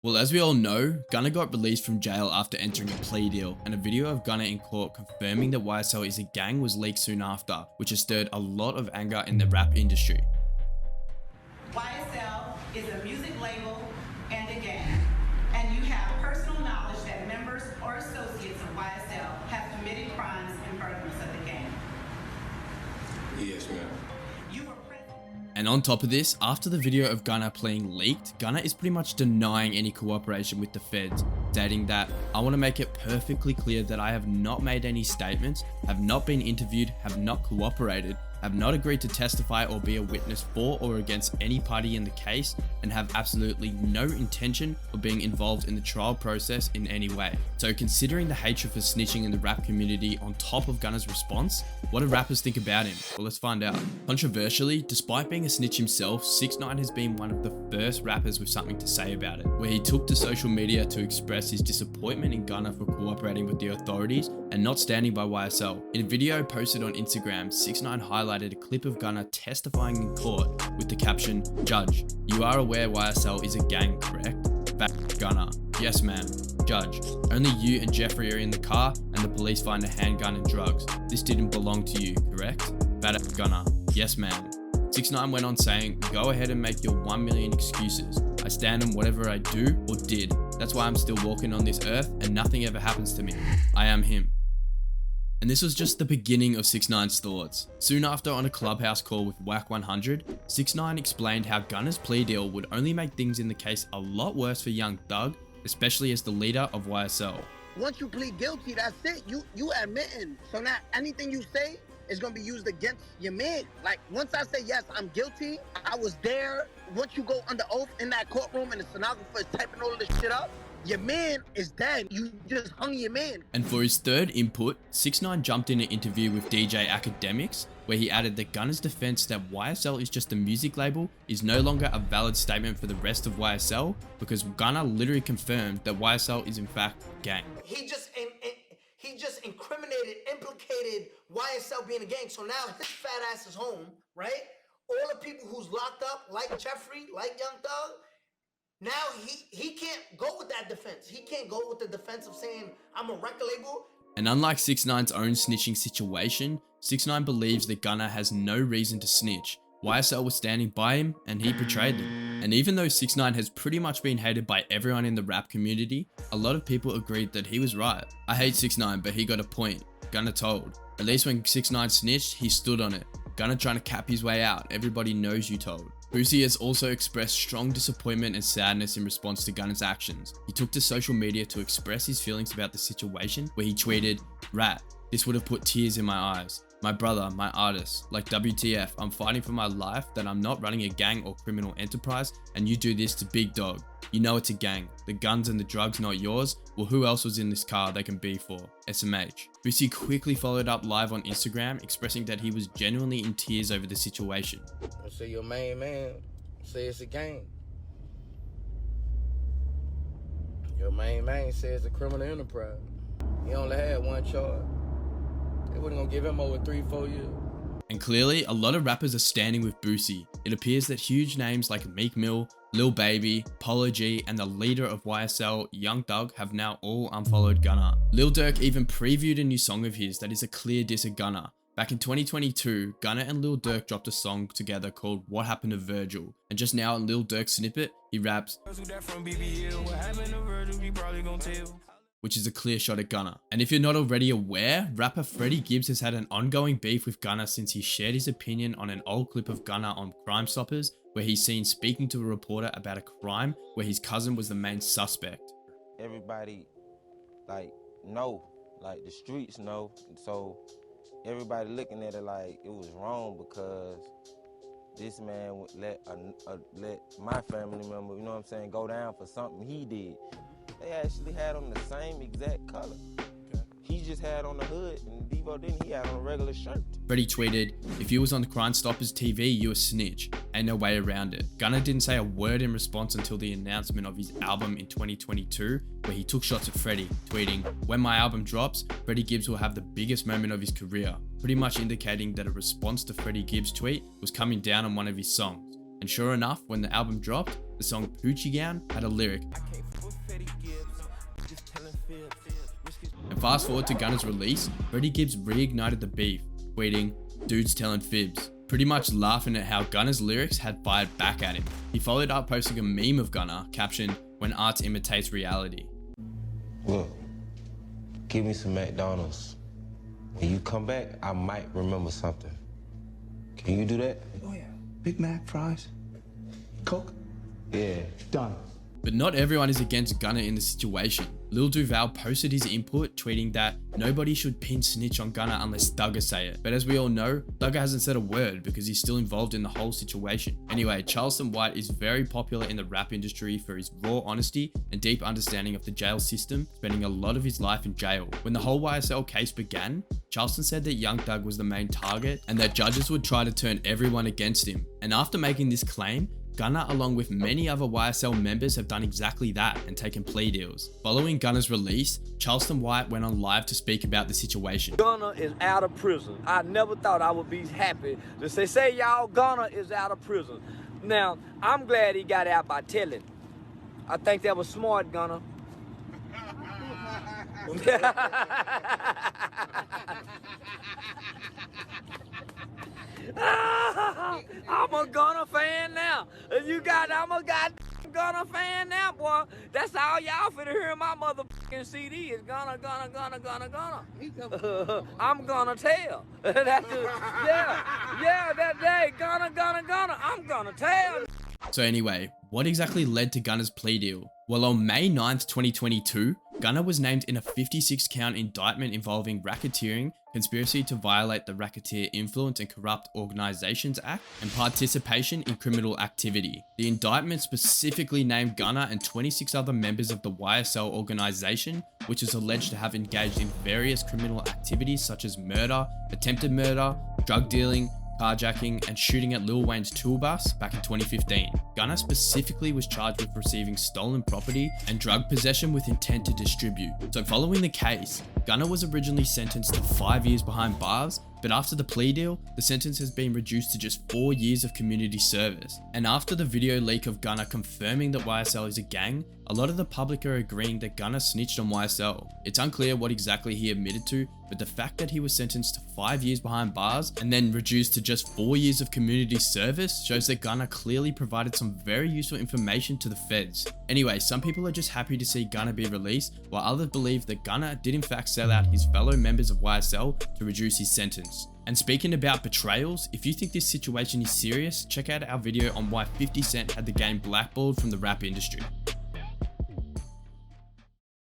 Well, as we all know, Gunna got released from jail after entering a plea deal, and a video of Gunna in court confirming that YSL is a gang was leaked soon after, which has stirred a lot of anger in the rap industry. YSL is a music label and a gang, and you have personal knowledge that members or associates of YSL have committed crimes in furtherance of the gang. Yes, ma'am. You were present. And on top of this, after the video of Gunna playing leaked, Gunna is pretty much denying any cooperation with the feds, stating that, "I want to make it perfectly clear that I have not made any statements, have not been interviewed, have not cooperated, have not agreed to testify or be a witness for or against any party in the case, and have absolutely no intention of being involved in the trial process in any way." So considering the hatred for snitching in the rap community on top of Gunna's response, what do rappers think about him? Well, let's find out. Controversially, despite being a snitch himself, 6ix9ine has been one of the first rappers with something to say about it, where he took to social media to express his disappointment in Gunna for cooperating with the authorities and not standing by YSL. In a video posted on Instagram, 6ix9ine highlighted a clip of Gunna testifying in court with the caption, "Judge, you are aware YSL is a gang, correct?" Fact, Gunna, "Yes, ma'am." Judge, "Only you and Jeffrey are in the car and the police find a handgun and drugs. This didn't belong to you, correct?" Fact, Gunna, "Yes, ma'am." 6ix9ine went on saying, "Go ahead and make your 1 million excuses. I stand on whatever I do or did. That's why I'm still walking on this earth and nothing ever happens to me. I am him." And this was just the beginning of 6ix9ine's thoughts. Soon after, on a Clubhouse call with Wack 100, 6ix9ine explained how Gunna's plea deal would only make things in the case a lot worse for Young Thug, especially as the leader of YSL. Once you plead guilty, that's it. You admitting. So now anything you say is gonna be used against your man. Like once I say yes, I'm guilty, I was there. Once you go under oath in that courtroom and the stenographer is typing all this shit up, your man is dead. You just hung your man. And for his third input, 6ix9ine jumped in an interview with DJ Academics, where he added that Gunna's defense that YSL is just a music label is no longer a valid statement for the rest of YSL, because Gunna literally confirmed that YSL is in fact a gang. He just implicated YSL being a gang. So now his fat ass is home, right? All the people who's locked up, like Jeffrey, like Young Thug, now he can't go with that defense. He can't go with the defense of saying, I'm a record label. And unlike 6ix9ine's own snitching situation, 6ix9ine believes that Gunna has no reason to snitch. YSL was standing by him and he betrayed them. And even though 6ix9ine has pretty much been hated by everyone in the rap community, a lot of people agreed that he was right. "I hate 6ix9ine, but he got a point," Gunna told. "At least when 6ix9ine snitched, he stood on it. Gunna trying to cap his way out. Everybody knows you told." Boosie has also expressed strong disappointment and sadness in response to Gunna's actions. He took to social media to express his feelings about the situation, where he tweeted, "Rat, this would have put tears in my eyes. My brother, my artist, like WTF, I'm fighting for my life that I'm not running a gang or criminal enterprise, and you do this to Big Dog. You know it's a gang. The guns and the drugs not yours. Well, who else was in this car they can be for? SMH." Boosie quickly followed up live on Instagram, expressing that he was genuinely in tears over the situation. I say your main man say it's a gang. Your main man says it's a criminal enterprise. He only had one charge. They wasn't gonna give him over 3-4 years. And clearly, a lot of rappers are standing with Boosie. It appears that huge names like Meek Mill, Lil Baby, Polo G, and the leader of YSL, Young Thug, have now all unfollowed Gunna. Lil Durk even previewed a new song of his that is a clear diss at Gunna. Back in 2022, Gunna and Lil Durk dropped a song together called "What Happened to Virgil," and just now in Lil Durk's snippet, he raps, which is a clear shot at Gunna. And if you're not already aware, rapper Freddie Gibbs has had an ongoing beef with Gunna since he shared his opinion on an old clip of Gunna on Crime Stoppers, where he's seen speaking to a reporter about a crime where his cousin was the main suspect. Everybody, know, the streets know, so everybody looking at it like it was wrong because this man would let my family member, you know what I'm saying, go down for something he did. They actually had on the same exact color. He just had on the hood, and Devo didn't. He had on a regular shirt. Freddie tweeted, "If you was on the Crime Stoppers TV, you a snitch. Ain't no way around it." Gunna didn't say a word in response until the announcement of his album in 2022, where he took shots at Freddie, tweeting, "When my album drops, Freddie Gibbs will have the biggest moment of his career," pretty much indicating that a response to Freddie Gibbs' tweet was coming down on one of his songs. And sure enough, when the album dropped, the song Poochie Gown had a lyric, And fast forward to Gunna's release, Freddie Gibbs reignited the beef, tweeting, "Dude's telling fibs," pretty much laughing at how Gunna's lyrics had fired back at him. He followed up posting a meme of Gunna, captioned, "When art imitates reality." Look, give me some McDonald's. When you come back, I might remember something. Can you do that? Oh yeah. Big Mac, fries, Coke. Yeah. Done. But not everyone is against Gunna in the situation. Lil Duval posted his input, tweeting that nobody should pin Snitch on Gunna unless Thugger say it. But as we all know, Thugger hasn't said a word because he's still involved in the whole situation. Anyway, Charleston White is very popular in the rap industry for his raw honesty and deep understanding of the jail system, spending a lot of his life in jail. When the whole YSL case began, Charleston said that Young Thug was the main target and that judges would try to turn everyone against him. And after making this claim, Gunna, along with many other YSL members, have done exactly that and taken plea deals. Following Gunna's release, Charleston White went on live to speak about the situation. Gunna is out of prison. I never thought I would be happy to say y'all, Gunna is out of prison. Now, I'm glad he got out by telling. I think that was smart, Gunna. I'm a Gunna fan now. I'm a goddamn Gunna fan now, boy. That's all y'all finna hear in my motherfucking CD is Gunna. I'm gonna tell. That day, Gunna. I'm gonna tell. So anyway, what exactly led to Gunna's plea deal? Well, on May 9th, 2022, Gunna was named in a 56-count indictment involving racketeering, conspiracy to violate the Racketeer Influence and Corrupt Organizations Act, and participation in criminal activity. The indictment specifically named Gunna and 26 other members of the YSL organization, which is alleged to have engaged in various criminal activities such as murder, attempted murder, drug dealing, carjacking, and shooting at Lil Wayne's tour bus back in 2015. Gunna specifically was charged with receiving stolen property and drug possession with intent to distribute. So following the case, Gunna was originally sentenced to 5 years behind bars, but after the plea deal, the sentence has been reduced to just 4 years of community service. And after the video leak of Gunna confirming that YSL is a gang, a lot of the public are agreeing that Gunna snitched on YSL. It's unclear what exactly he admitted to, but the fact that he was sentenced to 5 years behind bars and then reduced to just 4 years of community service shows that Gunna clearly provided some very useful information to the feds. Anyway, some people are just happy to see Gunna be released, while others believe that Gunna did in fact sell out his fellow members of YSL to reduce his sentence. And speaking about betrayals, if you think this situation is serious, check out our video on why 50 Cent had the game blackballed from the rap industry.